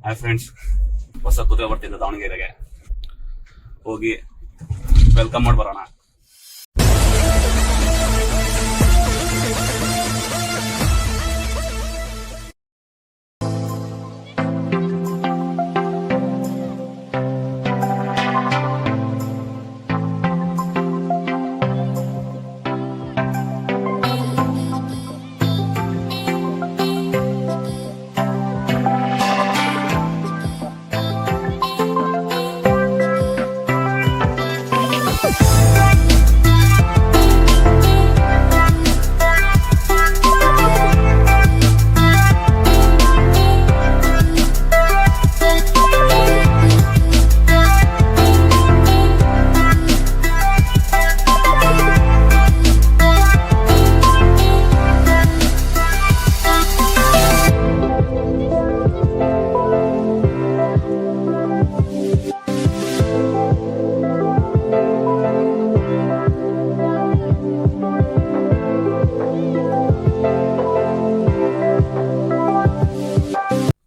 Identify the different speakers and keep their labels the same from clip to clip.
Speaker 1: Hi friends, ಹೊಸ ಕುದುರೆ ಬರ್ತಿದ್ದ ದಾವಣಗೆರೆಗೆ, ಹೋಗಿ ವೆಲ್ಕಮ್ ಮಾಡಿ ಬರೋಣ.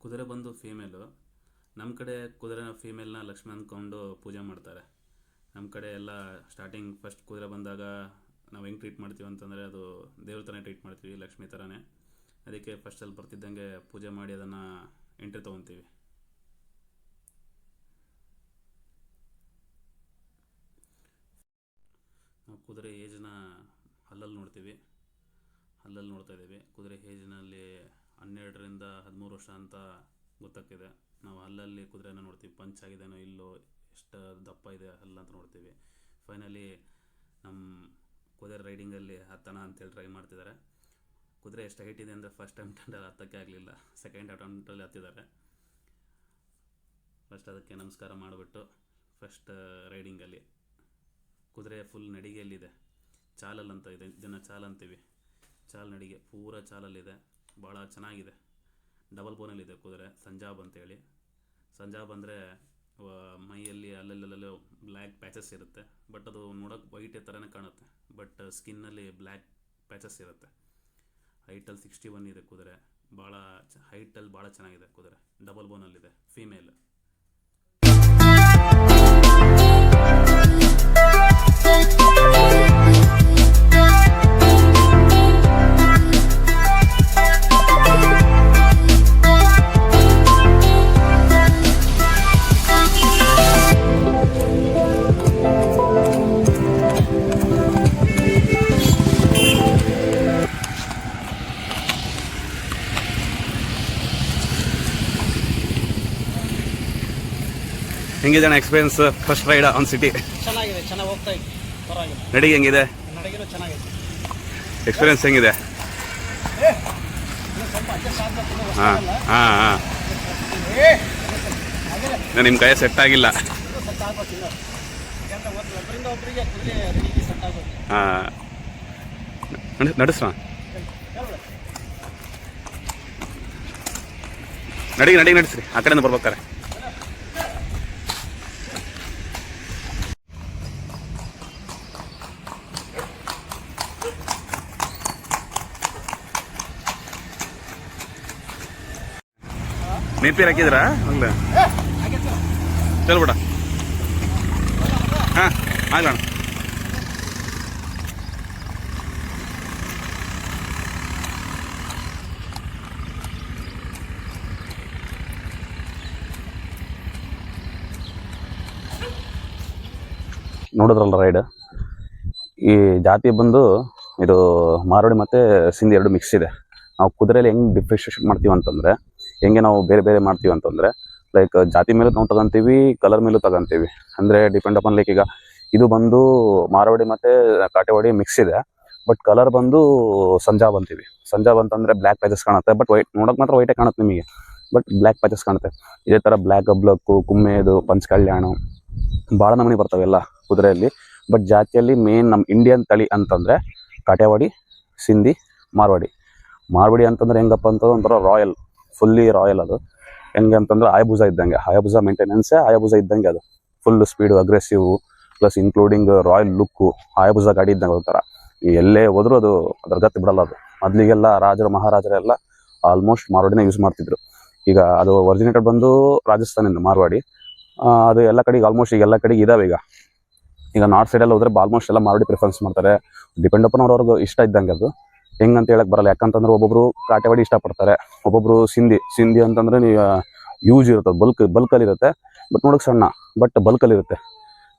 Speaker 1: ಕುದುರೆ ಬಂದು ಫೀಮೇಲು. ನಮ್ಮ ಕಡೆ ಕುದುರೆನ ಫೀಮೇಲ್ನ ಲಕ್ಷ್ಮಿ ಅಂದ್ಕೊಂಡು ಪೂಜೆ ಮಾಡ್ತಾರೆ. ನಮ್ಮ ಕಡೆ ಎಲ್ಲ ಸ್ಟಾರ್ಟಿಂಗ್ ಫಸ್ಟ್ ಕುದುರೆ ಬಂದಾಗ ನಾವು ಹೆಂಗೆ ಟ್ರೀಟ್ ಮಾಡ್ತೀವಿ ಅಂತಂದರೆ, ಅದು ದೇವ್ರ ಥರನೇ ಟ್ರೀಟ್ ಮಾಡ್ತೀವಿ, ಲಕ್ಷ್ಮಿ ಥರನೇ. ಅದಕ್ಕೆ ಫಸ್ಟಲ್ಲಿ ಬರ್ತಿದ್ದಂಗೆ ಪೂಜೆ ಮಾಡಿ ಅದನ್ನು ಎಂಟ್ರಿ ತೊಗೊತೀವಿ. ನಾವು ಕುದುರೆ ಏಜ್ನ ಹಲ್ಲಲ್ಲಿ ನೋಡ್ತೀವಿ, ಹಲ್ಲಲ್ಲಿ ನೋಡ್ತಾ ಇದ್ದೀವಿ. ಕುದುರೆ ಏಜ್ನಲ್ಲಿ 12ರಿಂದ 13 ವರ್ಷ ಅಂತ ಗೊತ್ತಾಗ್ತಿದೆ. ನಾವು ಹಲ್ಲಲ್ಲಿ ಕುದುರೆನ ನೋಡ್ತೀವಿ, ಪಂಚ್ ಆಗಿದೆನೋ ಇಲ್ಲೋ, ಎಷ್ಟು ದಪ್ಪ ಇದೆ ಹಲ್ಲು ಅಂತ ನೋಡ್ತೀವಿ. ಫೈನಲಿ ನಮ್ಮ ಕುದುರೆ ರೈಡಿಂಗಲ್ಲಿ ಹತ್ತನ ಅಂತೇಳಿ ಟ್ರೈ ಮಾಡ್ತಿದ್ದಾರೆ. ಕುದುರೆ ಎಷ್ಟು ಹೈಟ್ ಇದೆ ಅಂದರೆ ಫಸ್ಟ್ ಅಟೆಂಪ್ಟಲ್ಲಿ ಹತ್ತಕ್ಕೆ ಆಗಲಿಲ್ಲ, ಸೆಕೆಂಡ್ ಅಟೆಂಪ್ಟಲ್ಲಿ ಹತ್ತಿದ್ದಾರೆ. ಫಸ್ಟ್ ಅದಕ್ಕೆ ನಮಸ್ಕಾರ ಮಾಡಿಬಿಟ್ಟು ಫಸ್ಟ್ ರೈಡಿಂಗಲ್ಲಿ ಕುದುರೆ ಫುಲ್ ನಡಿಗೆಯಲ್ಲಿದೆ. ಚಾಲಲ್ಲಿ ಅಂತ ಇದೆ, ಇದನ್ನು ಚಾಲ್ ಅಂತೀವಿ. ಚಾಲ್ ನಡಿಗೆ ಪೂರ ಚಾಲಲ್ಲಿದೆ, ಭಾಳ ಚೆನ್ನಾಗಿದೆ. ಡಬಲ್ ಬೋನಲ್ಲಿದೆ ಕುದುರೆ, ಸಂಜಾಬ್ ಅಂತೇಳಿ. ಸಂಜಾಬ್ ಅಂದರೆ ಮೈಯಲ್ಲಿ ಅಲ್ಲಲ್ಲೂ ಬ್ಲ್ಯಾಕ್ ಪ್ಯಾಚಸ್ ಇರುತ್ತೆ, ಬಟ್ ಅದು ನೋಡೋಕೆ ವೈಟ್ ಥರನೇ ಕಾಣುತ್ತೆ, ಬಟ್ ಸ್ಕಿನ್ನಲ್ಲಿ ಬ್ಲ್ಯಾಕ್ ಪ್ಯಾಚಸ್ ಇರುತ್ತೆ. ಹೈಟಲ್ಲಿ 61 ಇದೆ ಕುದುರೆ, ಭಾಳ ಹೈಟಲ್ಲಿ ಭಾಳ ಚೆನ್ನಾಗಿದೆ ಕುದುರೆ. ಡಬಲ್ ಬೋನಲ್ಲಿದೆ, ಫೀಮೇಲ್. ಹೆಂಗಿದೆ ಅಣ್ಣ experience first ride on city?
Speaker 2: ಚೆನ್ನಾಗಿದೆ, ಚೆನ್ನಾಗಿ ಹೋಗ್ತಾ ಇದೆ, ಪರವಾಗಿಲ್ಲ.
Speaker 1: ನಡಿಗೆ ಹೆಂಗಿದೆ?
Speaker 2: ನಡಿಗೆನೂ ಚೆನ್ನಾಗಿದೆ.
Speaker 1: ಎಕ್ಸ್ಪೀರಿಯನ್ಸ್ ಹೆಂಗಿದೆ? ಹಾಂ ಹಾಂ ಹಾಂ ನಿಮ್ಮ ಕೈ ಸೆಟ್ ಆಗಿಲ್ಲ. ಹಾಂ ನಡೆಸ್ರ ನಡಿಗೆ ನಡೆಸ್ರಿ, ಆ ಕಡೆಯಿಂದ ಬರ್ಬೇಕಾರೆ. ನೆನಪೀರ್ ಹಾಕಿದ್ರಾ? ಅಲ್ಲ ಚಲ್ಬಿಡ. ಹಾಂ ಆಗಲ್ಲ. ನೋಡಿದ್ರಲ್ಲ ರೈಡ್. ಈ ಜಾತಿ ಬಂದು ಇದು ಮಾರವಾಡಿ ಮತ್ತು ಸಿಂಧಿ ಎರಡು ಮಿಕ್ಸ್ ಇದೆ. ನಾವು ಕುದುರೆಯಲ್ಲಿ ಹೆಂಗೆ ಡಿಫ್ರೆನ್ಷಿಯೇಟ್ ಮಾಡ್ತೀವಿ ಅಂತಂದರೆ, ಹೆಂಗೆ ನಾವು ಬೇರೆ ಬೇರೆ ಮಾಡ್ತೀವಿ ಅಂತಂದರೆ, ಲೈಕ್ ಜಾತಿ ಮೇಲೂ ನಾವು ತಗೊಂತೀವಿ, ಕಲರ್ ಮೇಲೂ ತಗೊಂತೀವಿ. ಅಂದರೆ ಡಿಪೆಂಡ್ ಅಪಾನ್ ಲೈಕ್ ಈಗ ಇದು ಬಂದು ಮಾರವಾಡಿ ಮತ್ತು ಕಾಟೆವಾಡಿ ಮಿಕ್ಸ್ ಇದೆ, ಬಟ್ ಕಲರ್ ಬಂದು ಸಂಜಾಬ್ ಅಂತೀವಿ. ಸಂಜಾಬ್ ಅಂತಂದರೆ ಬ್ಲ್ಯಾಕ್ ಪ್ಯಾಚಸ್ ಕಾಣುತ್ತೆ, ಬಟ್ ವೈಟ್ ನೋಡೋಕೆ ಮಾತ್ರ ವೈಟೇ ಕಾಣುತ್ತೆ ನಿಮಗೆ, ಬಟ್ ಬ್ಲ್ಯಾಕ್ ಪ್ಯಾಚಸ್ ಕಾಣುತ್ತೆ. ಇದೇ ಥರ ಬ್ಲ್ಯಾಕ್ ಅಬ್ಲಕ್ಕು, ಕುಮ್ಮೆದು, ಪಂಚಕಲ್ಯಾಣ ಭಾಳ ನಮೂನಿ ಬರ್ತಾವೆಲ್ಲ ಕುದುರೆಯಲ್ಲಿ. ಬಟ್ ಜಾತಿಯಲ್ಲಿ ಮೇನ್ ನಮ್ಮ ಇಂಡಿಯನ್ ತಳಿ ಅಂತಂದರೆ ಕಾಟೆವಾಡಿ, ಸಿಂಧಿ, ಮಾರವಾಡಿ. ಮಾರವಾಡಿ ಅಂತಂದರೆ ಹೆಂಗಪ್ಪ ಅಂತಂದ್ರೆ ಒಂಥರ ರಾಯಲ್, ಫುಲ್ಲಿ ರಾಯಲ್. ಅದು ಹೆಂಗೆ ಅಂತಂದ್ರೆ ಆಯಬುಜ ಇದ್ದಂಗೆ, ಆಯಬುಜ ಮೇಂಟೆನೆನ್ಸೇ ಆಯಬುಜ ಇದ್ದಂಗೆ. ಅದು full speed, aggressive, plus including royal look, ಆಯಬುಜ ಗಾಡಿ ಇದ್ದಂಗೆ ಒಂಥರ. ಎಲ್ಲೇ ಹೋದ್ರೂ ಅದು ಅದ್ರ ಗತಿ ಬಿಡಲ್ಲ. ಅದು ಮೊದಲಿಗೆಲ್ಲ ರಾಜರು ಮಹಾರಾಜರೆಲ್ಲ ಆಲ್ಮೋಸ್ಟ್ ಮಾರ್ವಾಡಿನ ಯೂಸ್ ಮಾಡ್ತಿದ್ರು. ಈಗ ಅದು ಒರಿಜಿನೇಟೆಡ್ ಬಂದು ರಾಜಸ್ಥಾನಿಂದ ಮಾರ್ವಾಡಿ. ಅದು ಎಲ್ಲ ಕಡೆಗೆ ಆಲ್ಮೋಸ್ಟ್ ಈಗ ಎಲ್ಲ ಕಡೆಗೆ ಇದಾವೆ. ಈಗ ನಾರ್ತ್ ಸೈಡಲ್ಲಿ ಹೋದ್ರೆ ಆಲ್ಮೋಸ್ಟ್ ಎಲ್ಲ ಮಾರ್ವಾಡಿ ಪ್ರಿಫರೆನ್ಸ್ ಮಾಡ್ತಾರೆ. ಡಿಪೆಂಡ್ ಅಪನ್ ಅವ್ರವ್ರಿಗೆ ಇಷ್ಟ ಇದ್ದಂಗೆ ಅದು ಹೆಂಗಂತ ಹೇಳಕ್ ಬರಲ್ಲ. ಯಾಕಂತಂದ್ರೆ ಒಬ್ಬೊಬ್ರು ಕಾಟೆವಾಡಿ ಇಷ್ಟಪಡ್ತಾರೆ, ಒಬ್ಬೊಬ್ರು ಸಿಂಧಿ ಅಂತಂದ್ರೆ ನೀವು ಯೂಸ್ ಇರುತ್ತೆ, ಬಲ್ಕಲ್ಲಿ ಇರುತ್ತೆ. ಬಟ್ ನೋಡೋಕೆ ಸಣ್ಣ, ಬಟ್ ಬಲ್ಕಲ್ಲಿ ಇರುತ್ತೆ.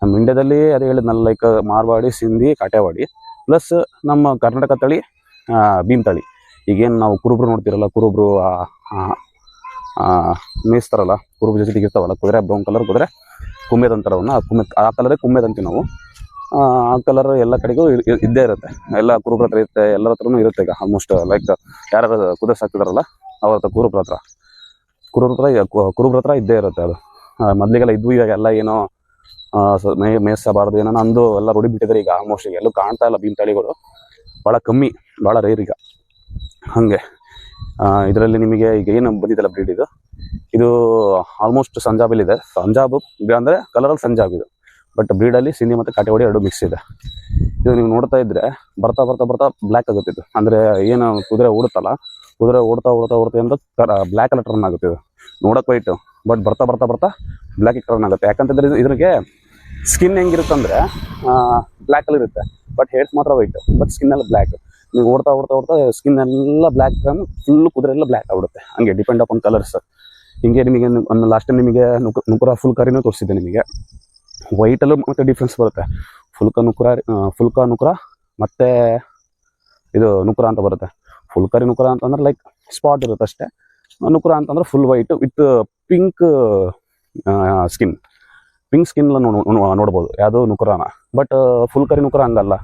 Speaker 1: ನಮ್ಮ ಇಂಡಿಯಾದಲ್ಲಿ ಅದೇ ಹೇಳಿದ್ನಲ್ಲ, ಲೈಕ್ ಮಾರ್ವಾಡಿ, ಸಿಂಧಿ, ಕಾಟೆವಾಡಿ ಪ್ಲಸ್ ನಮ್ಮ ಕರ್ನಾಟಕ ತಳಿ ಭೀಮ್ ತಳಿ. ಈಗೇನು ನಾವು ಕುರುಬ್ರು ನೋಡ್ತಿರಲ್ಲ, ಕುರುಬ್ರು ಮೇಯಿಸ್ತಾರಲ್ಲ, ಕುರುಬ್ರು ಜೊತೆಗೆ ಇರ್ತಾವಲ್ಲ ಕುದುರೆ, ಬ್ರೌನ್ ಕಲರ್ ಕುದುರೆ, ಕುಮ್ಮೆದ್ ಅಂತಾರವನ್ನ, ಆ ಕಲರೇ ಕುಮ್ಮೆದ್ ಅಂತೀವಿ ನಾವು. ಆ ಕಲರ್ ಎಲ್ಲ ಕಡೆಗೂ ಇದ್ದೇ ಇರುತ್ತೆ. ಎಲ್ಲ ಕುರುಬ್ರ ಹತ್ರ ಇರುತ್ತೆ, ಎಲ್ಲರ ಹತ್ರನೂ ಇರುತ್ತೆ. ಈಗ ಆಲ್ಮೋಸ್ಟ್ ಲೈಕ್ ಯಾರು ಕುದುರೆ ಸಾಕ್ತಿದಾರಲ್ಲ ಅವ್ರ ಹತ್ರ ಕುರುಬ್ರ ಹತ್ರ ಇದ್ದೇ ಇರುತ್ತೆ. ಅದು ಮೊದಲಿಗೆಲ್ಲ ಇದ್ವು, ಇವಾಗೆಲ್ಲ ಏನೋ ಮೇಯಿಸಬಾರ್ದು ಏನೋ ಅಂದು ಎಲ್ಲ ರೂಢಿ ಬಿಟ್ಟಿದ್ದಾರೆ. ಈಗ ಆಲ್ಮೋಸ್ಟ್ ಎಲ್ಲೂ ಕಾಣ್ತಾ ಇಲ್ಲ ಭೀಮ್ ತಳಿಗಳು, ಭಾಳ ಕಮ್ಮಿ, ಭಾಳ ರೇರ್ ಈಗ. ಹಾಗೆ ಇದರಲ್ಲಿ ನಿಮಗೆ ಈಗ ಏನು ಬಂದಿದ್ದಲ್ಲ ಬ್ರೀಡ್, ಇದು ಆಲ್ಮೋಸ್ಟ್ ಸಂಜಾಬಲ್ಲಿದೆ. ಸಂಜಾಬ್ ಅಂದರೆ ಕಲರಲ್ಲಿ ಸಂಜಾಬ್ ಇದು, ಬಟ್ ಬ್ರೀಡಲ್ಲಿ ಸಿಂಧಿ ಮತ್ತು ಕಾಟೆವಾಡಿ ಎರಡು ಮಿಕ್ಸ್ ಇದೆ. ಇದು ನೀವು ನೋಡ್ತಾ ಇದ್ರೆ ಬರ್ತಾ ಬ್ಲ್ಯಾಕ್ ಆಗುತ್ತೆ. ಇದು ಅಂದರೆ ಏನು ಕುದುರೆ ಓಡುತ್ತಲ್ಲ, ಕುದುರೆ ಓಡ್ತಾ ಅಂತ ಬ್ಲ್ಯಾಕ್ ಕಲರ್ ಟರ್ನ್ ಆಗುತ್ತೆ. ಇದು ನೋಡೋಕೆ ವೈಟು, ಬಟ್ ಬರ್ತಾ ಬ್ಲ್ಯಾಕಿಗೆ ಟರ್ನ್ ಆಗುತ್ತೆ. ಯಾಕಂತಂದ್ರೆ ಇದ್ರಿಗೆ ಸ್ಕಿನ್ ಹೆಂಗಿರುತ್ತಂದ್ರೆ ಬ್ಲ್ಯಾಕಲ್ಲಿ ಇರುತ್ತೆ, ಬಟ್ ಹೇರ್ಸ್ ಮಾತ್ರ ವೈಟ್, ಬಟ್ ಸ್ಕಿನ್ ಎಲ್ಲ ಬ್ಲ್ಯಾಕ್. ನೀವು ಓಡ್ತಾ ಸ್ಕಿನ್ ಎಲ್ಲ ಬ್ಲ್ಯಾಕ್ ಟರ್ನ್ ಫುಲ್ ಕುದುರೆ ಎಲ್ಲ ಬ್ಲ್ಯಾಕ್ ಆಗ್ಬಿಡುತ್ತೆ. ಹಂಗೆ ಡಿಪೆಂಡ್ ಅಪಾನ್ ಕಲರ್ಸ್. ಹಿಂಗೆ ನಿಮಗೆ ಲಾಸ್ಟ್ ಟೈಮ್ ನಿಮಗೆ ನುಕುರ ಫುಲ್ ಕರಿನೂ ತೋರಿಸಿದ್ದೆ ನಿಮಗೆ. ವೈಟಲ್ಲೂ ಮತ್ತೆ ಡಿಫ್ರೆನ್ಸ್ ಬರುತ್ತೆ. ಫುಲ್ಕ ನುಕುರ ಮತ್ತು ಇದು ನುಕುರ ಅಂತ ಬರುತ್ತೆ. ಫುಲ್ ಕರಿ ನುಕುರ ಅಂತಂದ್ರೆ ಲೈಕ್ ಸ್ಪಾಟ್ ಇರುತ್ತೆ ಅಷ್ಟೇ. ನುಕುರ ಅಂತಂದ್ರೆ full white with pink skin ನೋಡ್ಬೋದು ಯಾವುದು ನುಕುರಾನ. ಬಟ್ ಫುಲ್ ಕರಿ ನುಕುರ ಹಂಗಲ್ಲ,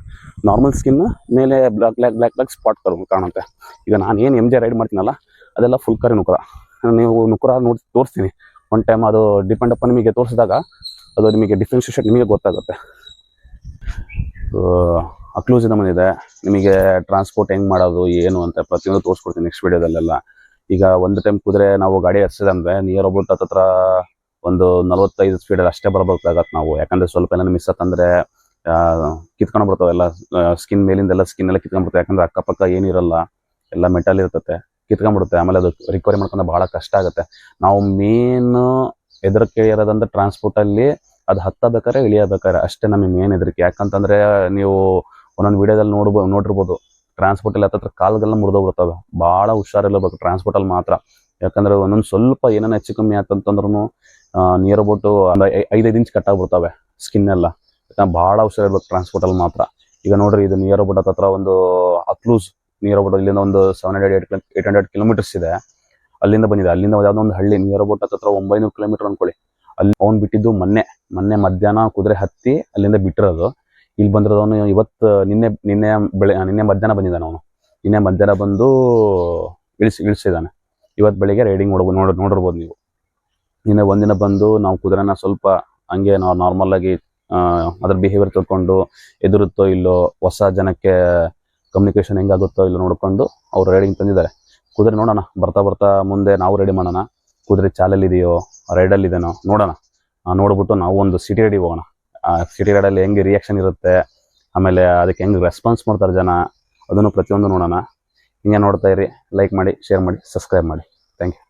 Speaker 1: ನಾರ್ಮಲ್ ಸ್ಕಿನ್ ಮೇಲೆ ಬ್ಲ್ಯಾಕ್ ಸ್ಪಾಟ್ ಕಾಣುತ್ತೆ. ಈಗ ನಾನು ಏನು MJ ರೈಡ್ ಮಾಡ್ತೀನಲ್ಲ ಅದೆಲ್ಲ ಫುಲ್ ಕರಿ ನುಕುರ. ನೀವು ನುಕುರ ತೋರಿಸ್ತೀನಿ ಒನ್ ಟೈಮ್. ಅದು ಡಿಪೆಂಡ್ ಅಪ್ಪ ನಿಮಗೆ ತೋರಿಸಿದಾಗ ಅದು ನಿಮಗೆ ಡಿಫ್ರೆನ್ಷಿಯೇಷನ್ ನಿಮಗೆ ಗೊತ್ತಾಗುತ್ತೆ. ಅಕ್ಲೂಸಿನ ಬಂದಿದೆ, ನಿಮಗೆ ಟ್ರಾನ್ಸ್ಪೋರ್ಟ್ ಹೆಂಗೆ ಮಾಡೋದು ಏನು ಅಂತ ಪ್ರತಿಯೊಂದು ತೋರಿಸ್ಕೊಡ್ತೀನಿ ನೆಕ್ಸ್ಟ್ ವೀಡಿಯೋದಲ್ಲೆಲ್ಲ. ಈಗ ಒಂದು ಟೈಮ್ ಕುದುರೆ ನಾವು ಗಾಡಿ ಹಚ್ಚಿದಂದ್ರೆ ನಿಯರ್ ಅಬೌಟ್ ಹತ್ರ ಒಂದು 45 ಸ್ಪೀಡಲ್ಲಿ ಅಷ್ಟೇ ಬರಬೇಕಾಗತ್ತೆ ನಾವು. ಯಾಕಂದರೆ ಸ್ವಲ್ಪ ಏನಾದ್ರು ಮಿಸ್ ಆತಂದರೆ ಕಿತ್ಕೊಂಡು ಬರ್ತಾವೆ ಎಲ್ಲ, ಸ್ಕಿನ್ ಮೇಲಿಂದೆಲ್ಲ ಸ್ಕಿನ್ ಎಲ್ಲ ಕಿತ್ಕೊಂಡ್ಬಿಡ್ತಾವೆ. ಯಾಕಂದರೆ ಅಕ್ಕಪಕ್ಕ ಏನಿರಲ್ಲ, ಎಲ್ಲ ಮೆಟಲ್ ಇರ್ತತೆ, ಕಿತ್ಕೊಂಡ್ಬಿಡುತ್ತೆ. ಆಮೇಲೆ ಅದು ರಿಕವರಿ ಮಾಡ್ಕೊಂಡು ಭಾಳ ಕಷ್ಟ ಆಗುತ್ತೆ. ನಾವು ಮೇನ್ ಹೆದರಿಕೆ ಇರೋದಂದ್ರೆ ಟ್ರಾನ್ಸ್ಪೋರ್ಟಲ್ಲಿ ಅದು ಹತ್ತಬೇಕಾರೆ ಇಳಿಯಬೇಕಾರೆ ಅಷ್ಟೇ ನಮಗೆ ಮೇನ್ ಹೆದರಿಕೆ. ಯಾಕಂತಂದರೆ ನೀವು ಒಂದೊಂದು ವೀಡಿಯೋದಲ್ಲಿ ನೋಡಿರ್ಬೋದು ಟ್ರಾನ್ಸ್ಪೋರ್ಟಲ್ಲಿ ಹತ್ತತ್ರ ಕಾಲುಗೆಲ್ಲ ಮುರಿದೋಗ್ಬಿಡ್ತವೆ. ಭಾಳ ಹುಷಾರಿರಬೇಕು ಟ್ರಾನ್ಸ್ಪೋರ್ಟಲ್ಲಿ ಮಾತ್ರ. ಯಾಕಂದರೆ ಒಂದೊಂದು ಸ್ವಲ್ಪ ಏನೇನು ಹೆಚ್ಚು ಕಮ್ಮಿ ಆತಂತಂದ್ರೂ ನಿಯರ್ ಅಬೌಟು ಒಂದು 5 ಇಂಚ್ ಕಟ್ಟಾಗ್ಬಿಡ್ತವೆ ಸ್ಕಿನ್ ಎಲ್ಲ. ಯಾಕಂದ್ರೆ ಭಾಳ ಹುಷಾರಿರ್ಬೇಕು ಟ್ರಾನ್ಸ್ಪೋರ್ಟಲ್ಲಿ ಮಾತ್ರ. ಈಗ ನೋಡ್ರಿ, ಇದು ನಿಯರ್ ಅಬೌಟ್ ಹತ್ರ ಒಂದು ಅಕ್ಲೂಸ್ ನಿಯರ್ ಅಬೌಟ್ ಇಲ್ಲಿಂದ ಒಂದು 700-800 ಕಿಲೋಮೀಟರ್ಸ್ ಇದೆ. ಅಲ್ಲಿಂದ ಬಂದಿದೆ. ಅಲ್ಲಿಂದ ಯಾವುದೋ ಒಂದು ಹಳ್ಳಿ ನಿಯರ್ ಅಬೌಟ್ ಹತ್ರ 900 ಕಿಲೋಮೀಟರ್ ಅಂದ್ಕೊಳ್ಳಿ. ಅಲ್ಲಿ ಅವ್ನು ಬಿಟ್ಟಿದ್ದು ಮೊನ್ನೆ ಮಧ್ಯಾಹ್ನ ಕುದುರೆ ಹತ್ತಿ ಅಲ್ಲಿಂದ ಬಿಟ್ಟಿರೋದು. ಇಲ್ಲಿ ಬಂದಿರೋದವನು ಇವತ್ತು ನಿನ್ನೆ ಮಧ್ಯಾಹ್ನ ಬಂದಿದ್ದಾನೆ ಅವನು. ನಿನ್ನೆ ಮಧ್ಯಾಹ್ನ ಬಂದು ಇಳಿಸಿದ್ದಾನೆ. ಇವತ್ತು ಬೆಳಿಗ್ಗೆ ರೈಡಿಂಗ್ ನೋಡಿರ್ಬೋದು ನೀವು. ನಿನ್ನೆ ಒಂದಿನ ಬಂದು ನಾವು ಕುದುರೆನ ಸ್ವಲ್ಪ ಹಂಗೆ ನಾವು ನಾರ್ಮಲಾಗಿ ಅದ್ರ ಬಿಹೇವಿಯರ್ ತಿಳ್ಕೊಂಡು ಎದುರುತ್ತೋ ಇಲ್ಲೋ, ಹೊಸ ಜನಕ್ಕೆ ಕಮ್ಯುನಿಕೇಷನ್ ಹೆಂಗಾಗುತ್ತೋ ಇಲ್ಲೋ ನೋಡ್ಕೊಂಡು ಅವ್ರು ರೈಡಿಂಗ್ ತಂದಿದ್ದಾರೆ. ಕುದುರೆ ನೋಡೋಣ, ಬರ್ತಾ ಮುಂದೆ ನಾವು ರೆಡಿ ಮಾಡೋಣ. ಕುದುರೆ ಚಾಲಲ್ಲಿದೆಯೋ ರೈಡಲ್ಲಿದೆನೋ ನೋಡೋಣ. ನೋಡ್ಬಿಟ್ಟು ನಾವು ಒಂದು ಸಿಟಿ ರೈಡಿಗೆ ಹೋಗೋಣ. ಸಿಟಿ ರೈಡಲ್ಲಿ ಹೆಂಗೆ ರಿಯಾಕ್ಷನ್ ಇರುತ್ತೆ, ಆಮೇಲೆ ಅದಕ್ಕೆ ಹೆಂಗೆ ರೆಸ್ಪಾನ್ಸ್ ಮಾಡ್ತಾರೆ ಜನ, ಅದನ್ನು ಪ್ರತಿಯೊಂದು ನೋಡೋಣ. ಹಿಂಗೆ ನೋಡ್ತಾ ಇರಿ. ಲೈಕ್ ಮಾಡಿ, ಶೇರ್ ಮಾಡಿ, ಸಬ್ಸ್ಕ್ರೈಬ್ ಮಾಡಿ. Thank you.